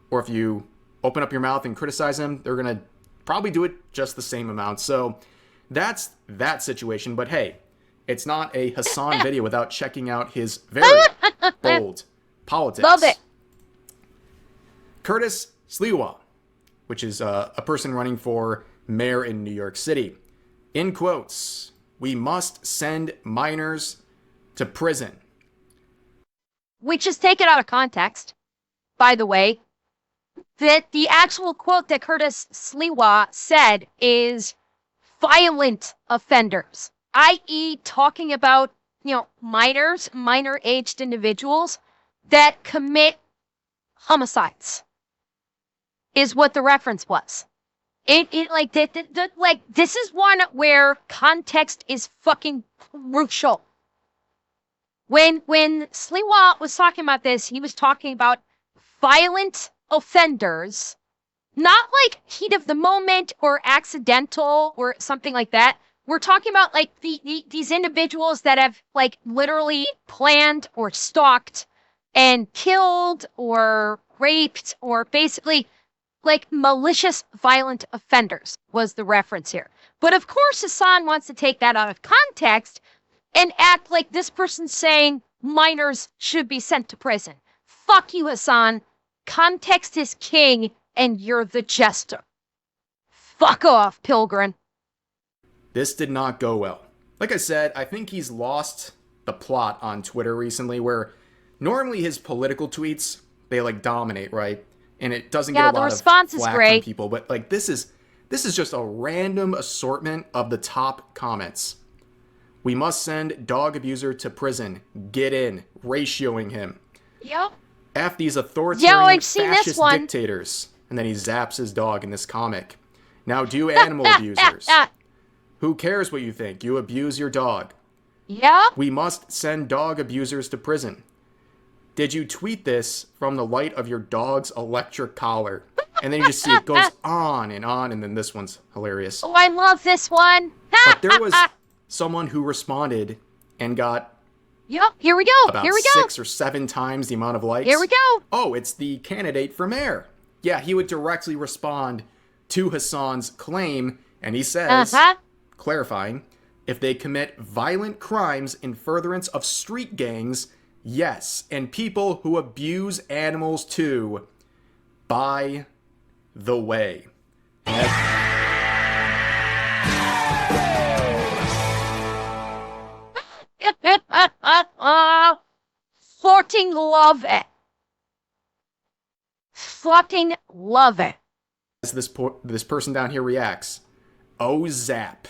Or if you open up your mouth and criticize them, they're gonna probably do it just the same amount. So that's that situation. But hey, it's not a Hasan video without checking out his very bold politics. Love it. Curtis Sliwa, which is a person running for mayor in New York City. In quotes, "We must send minors to prison." Which is taken out of context, by the way. That the actual quote that Curtis Sliwa said is violent offenders, i.e. talking about, minors, minor-aged individuals that commit homicides, is what the reference was. This is one where context is fucking crucial. When Sliwa was talking about this, he was talking about violent offenders, not like heat of the moment or accidental or something like that. We're talking about like these individuals that have like literally planned or stalked and killed or raped or basically like malicious violent offenders was the reference here. But of course, Hasan wants to take that out of context and act like this person's saying minors should be sent to prison. Fuck you, Hasan. Context is king, and you're the jester. Fuck off, Pilgrim. This did not go well. Like I said, I think he's lost the plot on Twitter recently, where normally his political tweets, they like dominate, right? and it doesn't Yeah, get a the lot of response is flack from great. people. But like this is just a random assortment of the top comments. We must send dog abuser to prison. Get in, ratioing him. Yep. F these Yo, authoritarian I've seen this fascist one. dictators. And then he zaps his dog in this comic. Now do animal abusers. Who cares what you think? You abuse your dog. Yeah. We must send dog abusers to prison. Did you tweet this from the light of your dog's electric collar? And then you just see it goes on, and then this one's hilarious. Oh, I love this one. But there was someone who responded and got Yep, here we go. about Here we go. 6 or 7 times the amount of likes. Here we go. Oh, it's the candidate for mayor. Yeah, he would directly respond to Hasan's claim, and he says, clarifying, if they commit violent crimes in furtherance of street gangs, yes, and people who abuse animals too, by the way. Fucking love it. Fucking love it. As this person down here reacts, oh zap.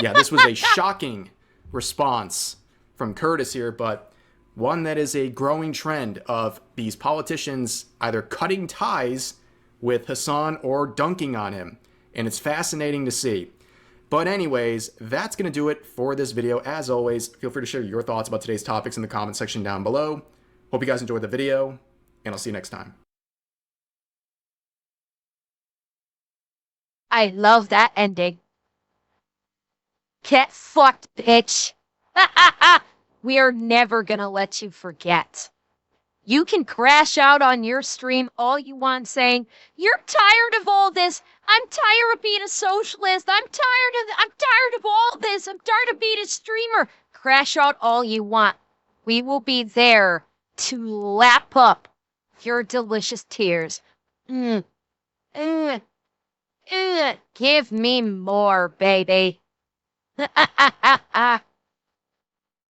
Yeah, this was a shocking response from Curtis here, but one that is a growing trend of these politicians either cutting ties with Hasan or dunking on him. And it's fascinating to see. But anyways, that's going to do it for this video. As always, feel free to share your thoughts about today's topics in the comment section down below. Hope you guys enjoyed the video, and I'll see you next time. I love that ending. Get fucked, bitch. We are never gonna let you forget. You can crash out on your stream all you want saying, you're tired of all this. I'm tired of being a socialist. I'm tired of all this. I'm tired of being a streamer. Crash out all you want. We will be there to lap up your delicious tears. Give me more, baby.